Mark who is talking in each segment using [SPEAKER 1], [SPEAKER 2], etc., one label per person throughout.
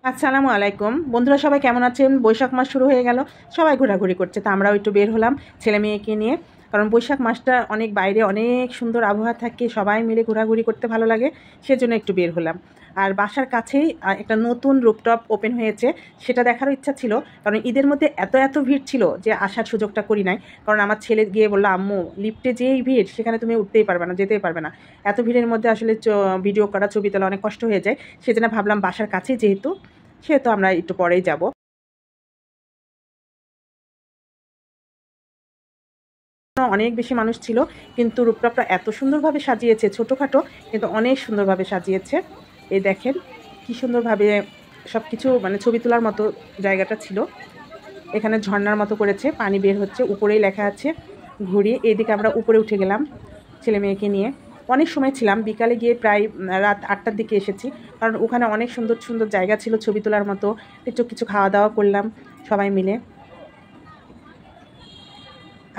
[SPEAKER 1] আসসালামু আলাইকুম বন্ধুরা, সবাই কেমন আছেন? বৈশাখ মাস শুরু হয়ে গেল, সবাই ঘোরাঘুরি করছে, তা আমরাও একটু বের হলাম ছেলে মেয়েকে নিয়ে। কারণ বৈশাখ মাসটা অনেক বাইরে অনেক সুন্দর আবহাওয়া থাকে, সবাই মিলে ঘোরাঘুরি করতে ভালো লাগে, সেজন্য একটু বের হলাম। আর বাসার কাছেই একটা নতুন রুফটপ ওপেন হয়েছে, সেটা দেখারও ইচ্ছা ছিল। কারণ ঈদের মধ্যে এত এত ভিড় ছিল যে আসার সুযোগটা করি নাই। কারণ আমার ছেলে গিয়ে বললো, আম্মু লিফটে যেই ভিড়, সেখানে তুমি উঠতেই পারবে না, যেতেই পারবে না, এত ভিড়ের মধ্যে আসলে ভিডিও করা, ছবি তোলা অনেক কষ্ট হয়ে যায়। সেজন্য ভাবলাম বাসার কাছেই যেহেতু, সেহেতু আমরা একটু পরেই যাব। অনেক বেশি মানুষ ছিল, কিন্তু রূপটপটা এত সুন্দরভাবে সাজিয়েছে, ছোটোখাটো কিন্তু অনেক সুন্দরভাবে সাজিয়েছে। এই দেখেন কি সুন্দরভাবে সব কিছু, মানে ছবি তোলার মতো জায়গাটা ছিল। এখানে ঝর্ণার মতো করেছে, পানি বের হচ্ছে, উপরেই লেখা আছে ঘুরিয়ে। এইদিকে আমরা উপরে উঠে গেলাম ছেলে মেয়েকে নিয়ে। অনেক সময় ছিলাম, বিকালে গিয়ে প্রায় রাত 8টার দিকে এসেছি। কারণ ওখানে অনেক সুন্দর সুন্দর জায়গা ছিল ছবি তোলার মতো। একটু কিছু খাওয়া দাওয়া করলাম সবাই মিলে।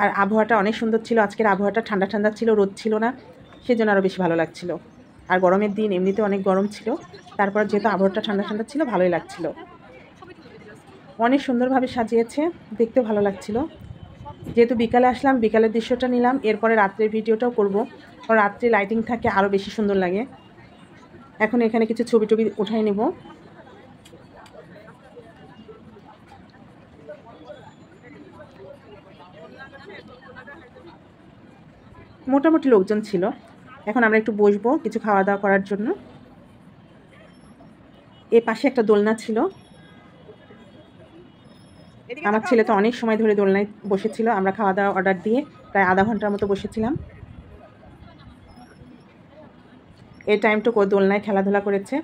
[SPEAKER 1] আর আবহাওয়াটা অনেক সুন্দর ছিল, আজকের আবহাওয়াটা ঠান্ডা ঠান্ডা ছিল, রোদ ছিল না, সেজন্য আরও বেশি ভালো লাগছিল। আর গরমের দিন এমনিতে অনেক গরম ছিল, তারপর যেহেতু আবহাওয়াটা ঠান্ডা ঠান্ডা ছিল, ভালোই লাগছিল। অনেক সুন্দরভাবে সাজিয়েছে, দেখতে ভালো লাগছিল। যেহেতু বিকালে আসলাম, বিকালের দৃশ্যটা নিলাম, এরপরে রাত্রের ভিডিওটাও করব। কারণ রাত্রে লাইটিং থাকে, আরও বেশি সুন্দর লাগে। এখন এখানে কিছু ছবি টবি উঠাই নেব। মোটামুটি লোকজন ছিল। এখন আমরা একটু বসবো কিছু খাওয়া দাওয়া করার জন্য। এ পাশে একটা দোলনা ছিল, আমার ছেলে তো অনেক সময় ধরে দোলনায় বসেছিল। আমরা খাওয়া দাওয়া অর্ডার দিয়ে প্রায় আধা ঘন্টার মতো বসেছিলাম। এই টাইমটুকু দোলনায় খেলাধুলা করেছে।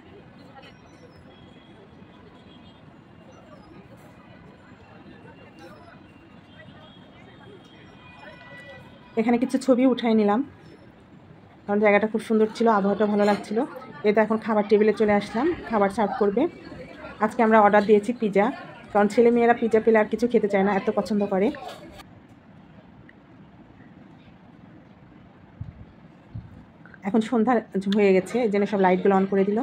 [SPEAKER 1] এখানে কিছু ছবি উঠাই নিলাম, কারণ জায়গাটা খুব সুন্দর ছিল, আবহাওয়াটা ভালো লাগছিল। এটা এখন খাবার টেবিলে চলে আসলাম, খাবার সার্ভ করবে। আজকে আমরা অর্ডার দিয়েছি পিৎজা, কারণ ছেলে মেয়েরা পিৎজা পেলে আর কিছু খেতে চায় না, এত পছন্দ করে। এখন সন্ধ্যা হয়ে গেছে, এই জন্য সব লাইটগুলো অন করে দিল।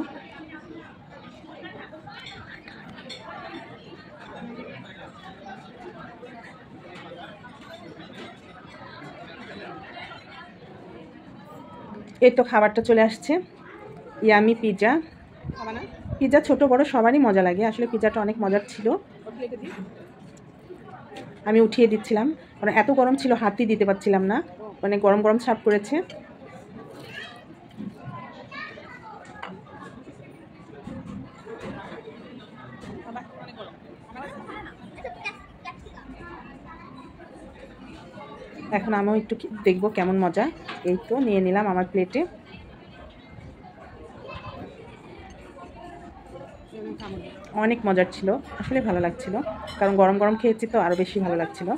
[SPEAKER 1] এই তো খাবারটা চলে আসছে, ইয়ামি পিৎজা। পিৎজা ছোট বড় সবারই মজা লাগে, আসলে পিৎজাটা অনেক মজার ছিল। আমি উঠিয়ে দিচ্ছিলাম, কারণ এত গরম ছিল, হাতই দিতে পারছিলাম না, মানে গরম গরম সার্ভ করেছে। এখন আমিও একটু দেখবো কেমন মজা। এই তো নিয়ে নিলাম আমার প্লেটে। অনেক মজার ছিল, আসলে ভালো লাগছিল, কারণ গরম গরম খেয়েছি তো আরও বেশি ভালো লাগছিল।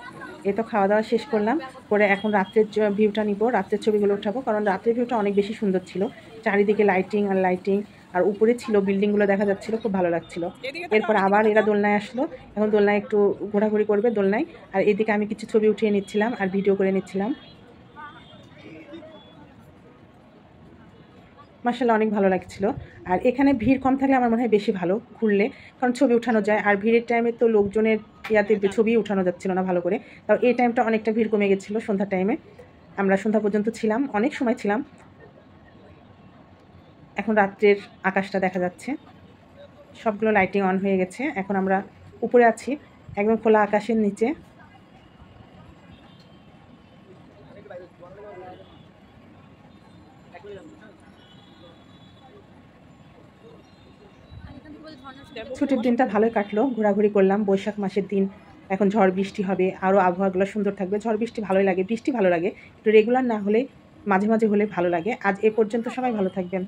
[SPEAKER 1] এই তো খাওয়া দাওয়া শেষ করলাম, করে এখন রাত্রের ভিউটা নিব, রাত্রের ছবিগুলো উঠাবো, কারণ রাত্রের ভিউটা অনেক বেশি সুন্দর ছিল। চারিদিকে লাইটিং আর লাইটিং, আর উপরে ছিল বিল্ডিংগুলো দেখা যাচ্ছিল, খুব ভালো লাগছিল। এরপর আবার এরা দোলনায় আসলো, এখন দোলনায় একটু ঘোরাঘুরি করবে দোলনায়। আর এদিকে আমি কিছু ছবি উঠিয়ে নিচ্ছিলাম আর ভিডিও করে নিচ্ছিলাম। মার্শাল্লাহ অনেক ভালো লাগছিল। আর এখানে ভিড় কম থাকলে আমার মনে হয় বেশি ভালো ঘুরলে, কারণ ছবি উঠানো যায়। আর ভিড়ের টাইমে তো লোকজনের ইয়াতে ছবি উঠানো যাচ্ছিল না ভালো করে, তাও এই টাইমটা অনেকটা ভিড় কমে গেছিলো সন্ধ্যার টাইমে। আমরা সন্ধ্যা পর্যন্ত ছিলাম, অনেক সময় ছিলাম। এখন রাত্রের আকাশটা দেখা যাচ্ছে, সবগুলো লাইটিং অন হয়ে গেছে। এখন আমরা উপরে আছি, একদম খোলা আকাশের নিচে। ছুটির দিনটা ভালোই কাটলো, ঘোরাঘুরি করলাম। বৈশাখ মাসের দিন, এখন ঝড় বৃষ্টি হবে, আরও আবহাওয়াগুলো সুন্দর থাকবে। ঝড় বৃষ্টি ভালোই লাগে, বৃষ্টি ভালো লাগে, একটু রেগুলার না হলে মাঝে মাঝে হলে ভালো লাগে। আজ এ পর্যন্ত, সবাই ভালো থাকবেন।